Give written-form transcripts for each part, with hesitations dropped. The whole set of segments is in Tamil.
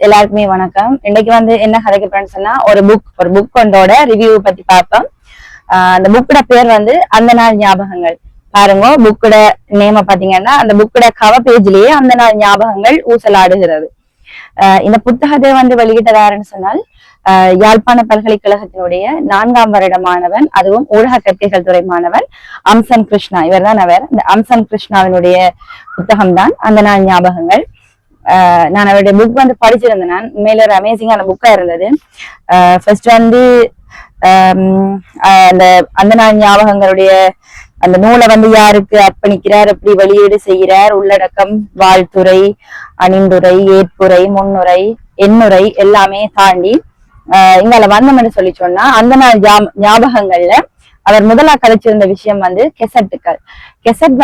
எல்லாருக்குமே வணக்கம். இன்னைக்கு என்ன கதைக்கு போறேன்னு சொன்னா ஒரு புக் கொண்டோட ரிவ்யூ பத்தி பார்ப்போம். அந்த புக்கோட பேர் அந்த நாள் ஞாபகங்கள். பாருங்க, புக்கோட நேம பாத்தீங்கன்னா அந்த புக்கோட கவர் பேஜ்லயே அந்த நாள் ஞாபகங்கள் ஊசலாடுகிறது. இந்த புத்தகத்தை வெளியிட்டதாருன்னு சொன்னால் யாழ்ப்பாண பல்கலைக்கழகத்தினுடைய 4ஆம் வருட மாணவன், அதுவும் ஊடக கற்கைகள் துறை மாணவன் அம்சன் கிருஷ்ணா. இவர் தான் இந்த அம்சன் கிருஷ்ணாவினுடைய புத்தகம் தான் அந்த நாள் ஞாபகங்கள். நான் அவருடைய புக் படிச்சிருந்தேன். நான் உண்மையில ஒரு அமேசிங்கான புக்கா இருந்தது. ஃபர்ஸ்ட் அந்த அந்த நாள் ஞாபகங்களுடைய அந்த நூலை யாருக்கு அர்ப்பணிக்கிறார், எப்படி வெளியீடு செய்கிறார், உள்ளடக்கம், வாழ்த்துறை, அணிந்துரை, ஏற்புரை, முன்னுரை, எண்ணுரை எல்லாமே தாண்டி இங்கால வந்தோம்னு சொல்லி சொன்னா அந்த நாள் ஞாபகங்கள்ல அவர் முதலா கதைச்சிருந்த விஷயம் கெசட்டுகள். கெசட்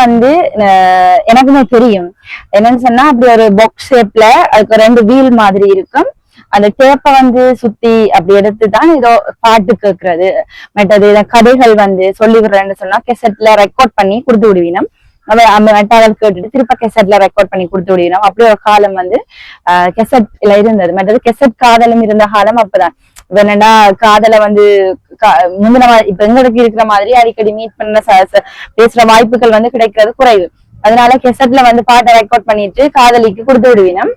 எனக்குமே தெரியும். என்னன்னு சொன்னா அப்படி ஒரு பாக்ஸ் ஷேப்ல அதுக்கு 2 வீல் மாதிரி இருக்கும். அந்த டேப்பை சுத்தி அப்படி எடுத்துதான் ஏதோ பாட்டு கேட்கறது, மற்றது கதைகள் சொல்லி விடுறேன்னு சொன்னா கெசட்ல ரெக்கார்ட் பண்ணி கொடுத்து விடுவீனம். மெட்டாவல் கேட்டுட்டு திருப்ப கெசட்ல ரெக்கார்ட் பண்ணி கொடுத்து விடுவீனம். அப்படி ஒரு காலம் கெசட்ல இருந்தது. மற்றது கெசட் காதலும் இருந்த காலம் அப்பதான். என்னன்னா காதலை முந்தின இப்ப எங்களுக்கு இருக்கிற மாதிரி அடிக்கடி மீட் பண்ண பேசுற வாய்ப்புகள் கிடைக்கிறது குறைவு. அதனால கெசட்ல பாட்டை ரெக்கார்ட் பண்ணிட்டு காதலிக்கு கொடுத்து விடுவீனம்.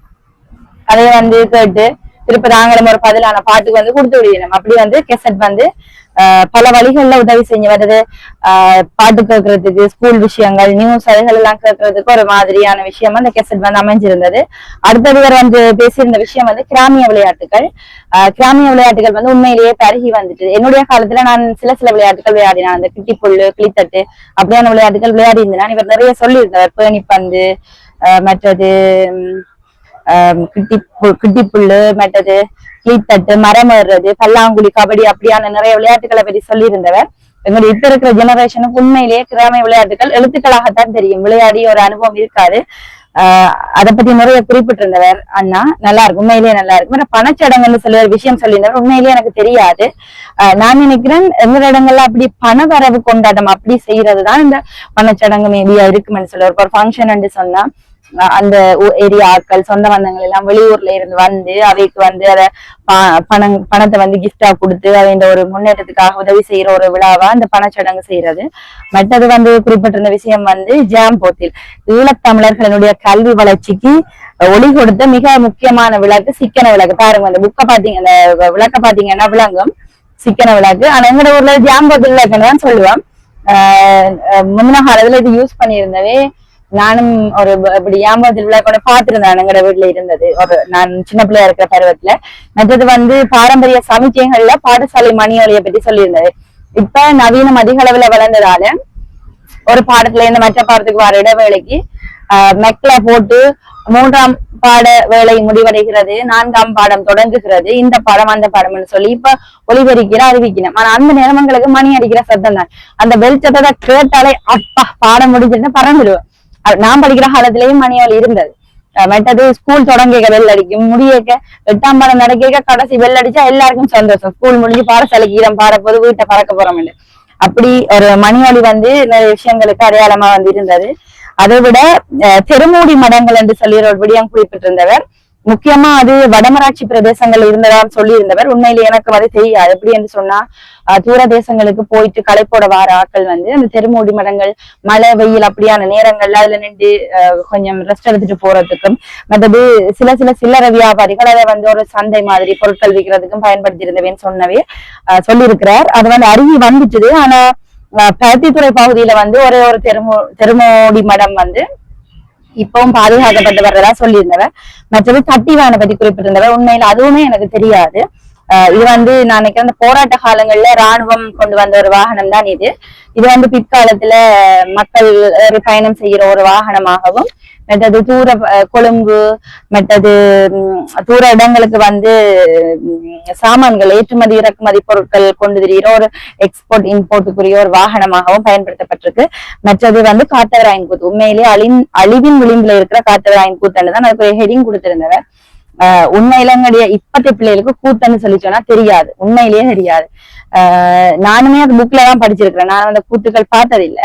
அதைய கேட்டு திருப்ப நாங்களும் ஒரு பதிலான பாட்டுக்கு கொடுத்து விடுவீனம். அப்படி கெசட் பல வழிகள்ல உதவி செஞ்சு வருது. பாட்டு கேட்கறதுக்கு, ஸ்கூல் விஷயங்கள், நியூஸ் அதுகள் எல்லாம் கேட்கறதுக்கு ஒரு மாதிரியான விஷயம் அந்த கெசட் அமைஞ்சிருந்தது. அடுத்தது பேசியிருந்த விஷயம் கிராமிய விளையாட்டுகள். கிராமிய விளையாட்டுகள் உண்மையிலேயே பருகி வந்துட்டு. என்னுடைய காலத்துல நான் சில விளையாட்டுகள் விளையாடினேன். அந்த கிட்டிப்புல்லு, கிளித்தட்டு அப்படியான விளையாட்டுகள் விளையாடி இருந்தேன். இவர் நிறைய சொல்லியிருந்தார். பேணிப்பந்து, மற்றது கிட்டிப்புல்லு, மற்றது கிளித்தட்டு, மரம் ஏறுறது, பல்லாங்குழி, கபடி அப்படியான நிறைய விளையாட்டுகளை பற்றி சொல்லியிருந்தவர். எங்களுடைய இப்ப இருக்கிற ஜெனரேஷனுக்கு உண்மையிலேயே கிராமிய விளையாட்டுகள் எழுத்துக்களாகத்தான் தெரியும், விளையாடி ஒரு அனுபவம் இருக்காது. அதை பத்தி நிறைய குறிப்பிட்டிருந்தவர் அண்ணா. நல்லா இருக்கு, உண்மையிலேயே நல்லா இருக்கு. பணச்சடங்குன்னு சொல்ல ஒரு விஷயம் சொல்லியிருந்தவர். உண்மையிலேயே எனக்கு தெரியாது. நான் நினைக்கிறேன் எங்க இடங்கள்ல அப்படி பண வரவு கொண்டாட்டம் அப்படி செய்யறதுதான் இந்த பணச்சடங்கு மேபியா இருக்குமென்னு சொல்ல. ஒரு ஃபங்க்ஷன் சொன்னா அந்த ஏரியா ஆட்கள், சொந்த பந்தங்கள் எல்லாம் வெளியூர்ல இருந்து அவைக்கு அதை பணத்தை கிஃப்டா கொடுத்து அவைன்ற ஒரு முன்னேற்றத்துக்காக உதவி செய்யற ஒரு விழாவா அந்த பணச்சடங்கு செய்யறது. மற்றது குறிப்பிட்டிருந்த விஷயம் ஜாம் போத்தில் ஈழத்தமிழர்களுடைய கல்வி வளர்ச்சிக்கு ஒளி கொடுத்த மிக முக்கியமான விளக்கு சிக்கன விளக்கு. பாருங்க, அந்த புக்கை பாத்தீங்க, அந்த விளக்க பாத்தீங்கன்னா விளங்கும் சிக்கன விளக்கு. ஆனா எங்கட ஊர்ல ஜாம் போத்தில் விளக்குன்னு தான் சொல்லுவோம். முந்தின காலத்துல இது யூஸ் பண்ணியிருந்தவே நானும் ஒரு இப்படி ஏமாத்தில் விளையாட பாத்துருந்தேன். எங்கட வீட்டுல இருந்தது ஒரு நான் சின்ன பிள்ளையா இருக்கிற பருவத்துல. மற்றது பாரம்பரிய சமிக்கைகள்ல பாடசாலை மணியொலியை பத்தி சொல்லியிருந்தது. இப்ப நவீனம் அதிக அளவுல வளர்ந்ததால ஒரு பாடத்துல இருந்து மற்ற பாடத்துக்கு வர இடைவேளைக்கு மெக்ல போட்டு 3ஆம் பாட வேலை முடிவடைகிறது, 4ஆம் பாடம் தொடங்குகிறது, இந்த பாடம் அந்த பாடம்னு சொல்லி இப்ப ஒளிபெருக்கிற அறிவிக்கணும். ஆனா அந்த நேரங்களுக்கு மணி அடிக்கிற சத்தம் தான். அந்த பெல் சத்தத்தை கேட்டாலே அப்பா பாடம் முடிஞ்சுட்டு பறந்துடுவோம். நான் படிக்கிற காலத்திலயும் மணியால் இருந்தது. மற்றது ஸ்கூல் தொடங்க வெள்ள அடிக்கும், முடியக்க 8ஆம் பாடம் நடக்க கடைசி வெள்ள அடிச்சா எல்லாருக்கும் சந்தோஷம். ஸ்கூல் முடிஞ்சு பாடசாலைக்கு ஈரம் பாடப்போது வீட்டை பறக்க போறோம். அப்படி ஒரு மணியொலி நிறைய விஷயங்களுக்கு அடையாளமா இருந்தது. அதை விட தெருமூடி மடங்கள் என்று சொல்லி ஒரு விடயம் குறிப்பிட்டிருந்தவர். முக்கியமா அது வடமராட்சி பிரதேசங்கள் இருந்ததான்னு சொல்லி இருந்தவர். உண்மையில எனக்கு தெரியாது. எப்படி என்று சொன்னா தூர தேசங்களுக்கு போயிட்டு களைப்போட வார ஆட்கள் அந்த தெருமூடி மடங்கள் மழை வெயில் அப்படியான நேரங்கள்ல அதுல நின்று கொஞ்சம் ரெஸ்ட் எடுத்துட்டு போறதுக்கும், மற்றது சில சில்லறை வியாபாரிகள் அதை ஒரு சந்தை மாதிரி பொருட்கள் விற்கிறதுக்கும் பயன்படுத்தி இருந்தவேன்னு சொன்னவே சொல்லியிருக்கிறார். அது அருகி வந்துட்டுது. ஆனா பருத்தித்துறை பகுதியில ஒரே ஒரு தெருமூடி மடம் இப்பவும் பாதுகாக்கப்பட்டு வர்றதா சொல்லியிருந்தவர். மற்றது தட்டிவானை பத்தி குறிப்பிட்டிருந்தவர். உண்மையில அதுவுமே எனக்கு தெரியாது. இது நான் நினைக்கிறேன் அந்த போராட்ட காலங்கள்ல ராணுவம் கொண்டு வந்த ஒரு வாகனம் தான் இது. இது பிற்காலத்துல மக்கள் பயணம் செய்யற ஒரு வாகனமாகவும், மற்றது தூர கொழும்பு மற்றது தூர இடங்களுக்கு சாமான்கள் ஏற்றுமதி இறக்குமதி பொருட்கள் கொண்டு திரிகிற ஒரு எக்ஸ்போர்ட் இம்போர்ட்டுக்குரிய ஒரு வாகனமாகவும் பயன்படுத்தப்பட்டிருக்கு. மற்றது காத்தவராயன் கூத்து. உண்மையிலேயே அழிவின் விளிம்புல இருக்கிற காத்தவராயன் கூத்துன்னு தான் அதுக்கு ஒரு ஹெடிங் கொடுத்திருந்தவர். உண்மையில எங்களுடைய இப்பத்த பிள்ளைகளுக்கு கூத்துன்னு சொல்லி சொன்னா தெரியாது, உண்மையிலேயே தெரியாது. நானுமே அந்த புக்ல தான் படிச்சிருக்கிறேன், நான் அந்த கூத்துக்கள் பார்த்ததில்ல,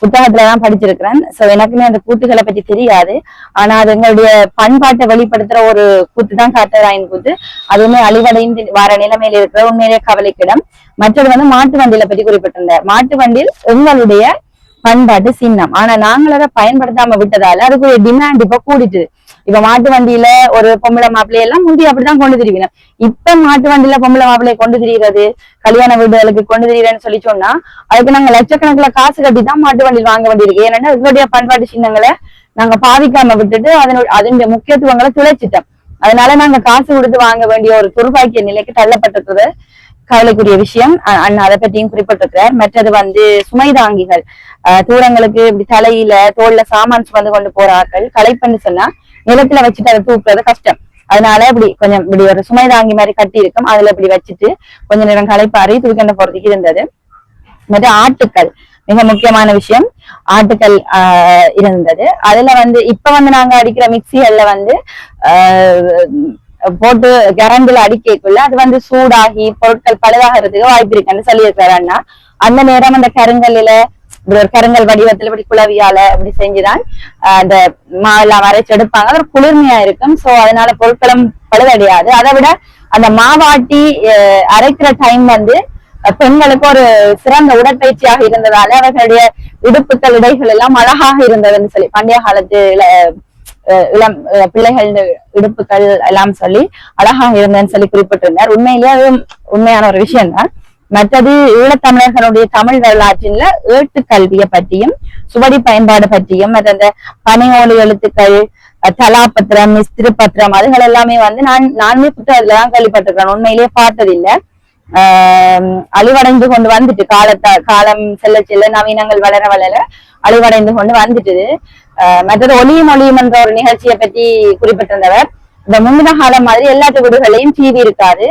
புத்தகத்துலதான் படிச்சிருக்கிறேன். சோ எனக்குமே அந்த கூத்துக்களை பத்தி தெரியாது. ஆனா அது எங்களுடைய பண்பாட்டை வெளிப்படுத்துற ஒரு கூத்து தான் காத்தராயன் கூத்து. அதுவுமே அழிவடைந்து வர நிலைமையில இருக்கிற உண்மையிலேயே கவலைக்கிடம். மற்றது வந்து மாட்டு வண்டியில பத்தி குறிப்பிட்டிருந்தார். மாட்டு வண்டியில் எங்களுடைய பண்பாட்டு சின்னம், ஆனா நாங்கள் அதை பயன்படுத்தாம விட்டதால அதுக்கு ஒரு டிமாண்ட் இப்ப கூடிட்டு. இப்ப மாட்டு வண்டியில ஒரு பொம்பளை மாப்பிள்ளைய எல்லாம் முந்தி அப்படிதான் கொண்டு திரிவினோம். இப்ப மாட்டு வண்டியில பொம்பளை மாப்பிள்ளைய கொண்டு திரிகிறது, கல்யாண வீடுகளுக்கு கொண்டு திரிகிறேன்னு சொல்லி சொன்னா அதுக்கு நாங்க லட்சக்கணக்குல காசு கட்டி தான் மாட்டு வண்டியில் வாங்க வேண்டியிருக்கு. ஏன்னா இதனுடைய பண்பாட்டு சின்னங்களை நாங்க பாதிக்காம விட்டுட்டு அதனுடைய முக்கியத்துவங்களை துளைச்சிட்டோம். அதனால நாங்க காசு கொடுத்து வாங்க வேண்டிய ஒரு துர்பாக்கிய நிலைக்கு தள்ளப்பட்டிருக்கிறது கவலைக்குரிய விஷயம். அண்ணா அதை பற்றியும் குறிப்பிட்டிருக்கிறார். மற்றது வந்து சுமைதாங்கிகள், தூரங்களுக்கு இப்படி தலையில தோல்ல சாமான் சுமந்து கொண்டு போறார்கள், களைப்பன்னு சொன்னா நிலத்துல வச்சுட்டு அதை தூக்குறது கஷ்டம். அதனால இப்படி கொஞ்சம் இப்படி ஒரு சுமைதாங்கி மாதிரி கட்டி இருக்கும், அதுல இப்படி வச்சுட்டு கொஞ்ச நேரம் களைப்பாரி தூக்கிண்ட போறதுக்கு இருந்தது. மற்ற ஆட்டுக்கள் மிக முக்கியமான விஷயம், ஆட்டுக்கள் இருந்தது. அதுல வந்து இப்ப வந்து நாங்க அடிக்கிற மிக்சிகள்ல வந்து போட்டு கரண்டுல அடிக்கக்குள்ள அது வந்து சூடாகி பொருட்கள் பழுதாகிறதுக்கு வாய்ப்பு இருக்குன்னு சொல்லியிருக்காரு அண்ணா. அந்த நேரம் அந்த கருங்கல்ல இப்படி ஒரு கருங்கல் வடிவத்துல இப்படி குளவியால இப்படி செஞ்சுதான் அந்த மாவெல்லாம் அரைச்சு எடுப்பாங்க. அது ஒரு குளிர்மையா இருக்கும். சோ அதனால பொருட்களும் பழுதடையாது. அதை விட அந்த மாவாட்டி அரைக்கிற டைம் வந்து பெண்களுக்கு ஒரு சிறந்த உடற்பயிற்சியாக இருந்ததால அவர்களுடைய இடுப்புகள் இடைகள் எல்லாம் அழகாக இருந்ததுன்னு சொல்லி பண்டைய காலத்து இளம் பிள்ளைகள் இடுப்புகள் எல்லாம் சொல்லி அழகாக இருந்ததுன்னு சொல்லி குறிப்பிட்டிருந்தார். உண்மையிலேயே உண்மையான ஒரு விஷயம் தான். மற்றது ஈழத்தமிழர்களுடைய தமிழ் வரலாற்றில ஏட்டு கல்வியை பற்றியும் சுவடி பயன்பாடு பற்றியும் அந்த பனையோலி எழுத்துக்கள், தலாபத்திரம், மிஸ்திரு பத்திரம், அதுகள் எல்லாமே வந்து நானுமே புத்தகத்துலதான் கேள்விப்பட்டிருக்கேன், உண்மையிலேயே பார்த்ததில்லை. அழிவடைந்து கொண்டு வந்துட்டு காலம் செல்ல செல்ல நவீனங்கள் வளர வளர அழிவடைந்து கொண்டு வந்துட்டு. மற்றது ஒளியும் ஒளியும் என்ற ஒரு நிகழ்ச்சியை பற்றி குறிப்பிட்டிருந்தவர். இந்த முன்ன காலம் மாதிரி எல்லாத்து வீடுகளையும் டிவி இருக்காது.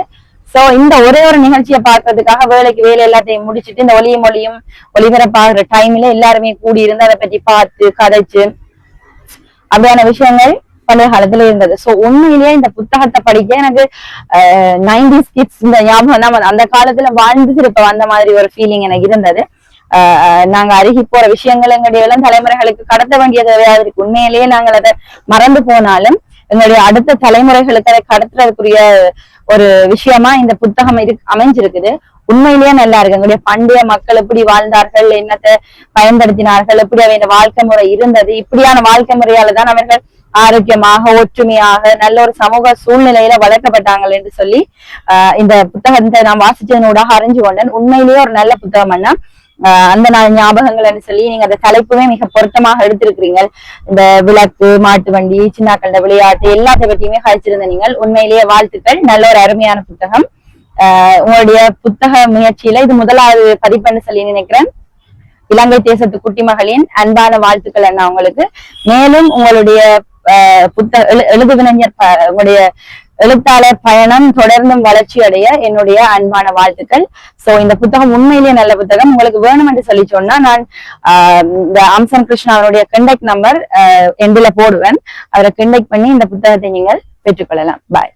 சோ இந்த ஒரே ஒரு நிகழ்ச்சியை பார்க்கறதுக்காக வேலை எல்லாத்தையும் முடிச்சுட்டு இந்த ஒளியும் ஒளியும் ஒளிபரப்பாகிற டைம்ல எல்லாருமே கூடி இருந்து அதை பற்றி பார்த்து கதைச்சு அப்படியான விஷயங்கள் பழைய காலத்துல இருந்தது. சோ உண்மையிலேயே இந்த புத்தகத்தை படிக்க எனக்கு 90s கிட்ஸ் இந்த ஞாபகம் தான் அந்த காலத்துல வாழ்ந்து திருப்ப வந்த மாதிரி ஒரு ஃபீலிங் எனக்கு இருந்தது. நாங்க அருகி போற விஷயங்கள் எங்களுடைய இளம் தலைமுறைகளுக்கு கடத்த வேண்டிய தேவையாக இருக்கு. உண்மையிலேயே நாங்கள் அதை மறந்து போனாலும் எங்களுடைய அடுத்த தலைமுறைகளுக்கு அதை கடத்துறதுக்குரிய ஒரு விஷயமா இந்த புத்தகம் அமைஞ்சிருக்குது. உண்மையிலேயே நல்லா இருக்கு. எங்களுடைய பண்டைய மக்கள் எப்படி வாழ்ந்தார்கள், என்னத்தை பயன்படுத்தினார்கள், எப்படி அவை வாழ்க்கை முறை இருந்தது, இப்படியான வாழ்க்கை முறையால தான் அவர்கள் ஆரோக்கியமாக ஒற்றுமையாக நல்ல ஒரு சமூக சூழ்நிலையில வளர்க்கப்பட்டாங்கள் என்று சொல்லி இந்த புத்தகத்தை நான் வாசிச்சதனூடாக அறிஞ்சு கொண்டேன். உண்மையிலேயே ஒரு நல்ல புத்தகம் அண்ணா. அந்த நாள் ஞாபகங்கள் என்று சொல்லி நீங்க அந்த தலைப்புமே மிக பொருத்தமாக எடுத்திருக்கிறீங்க. இந்த விளக்கு, மாட்டு வண்டி, சின்னாக்கள விளையாட்டு எல்லாத்தை பற்றியுமே கழிச்சிருந்த நீங்கள் உண்மையிலேயே வாழ்த்துக்கள். நல்ல ஒரு அருமையான புத்தகம். உங்களுடைய புத்தக முயற்சியில இது முதலாவது பதிப்புன்னு சொல்லி நினைக்கிறேன். இலங்கை தேசத்து குட்டி மகளின் அன்பான வாழ்த்துக்கள் அண்ணா உங்களுக்கு. மேலும் உங்களுடைய எழுதுவினைஞர் உங்களுடைய எழுத்தாளர் பயணம் தொடர்ந்தும் வளர்ச்சி அடைய என்னுடைய அன்பான வாழ்த்துக்கள். சோ இந்த புத்தகம் உண்மையிலேயே நல்ல புத்தகம். உங்களுக்கு வேணும் என்று சொல்லி சொன்னா நான் இந்த அம்சன் கிருஷ்ணா அவருடைய கண்டக்ட் நம்பர் எண்டில போடுவேன். அவரை கண்டக்ட் பண்ணி இந்த புத்தகத்தை நீங்கள் பெற்றுக்கொள்ளலாம். பாய்.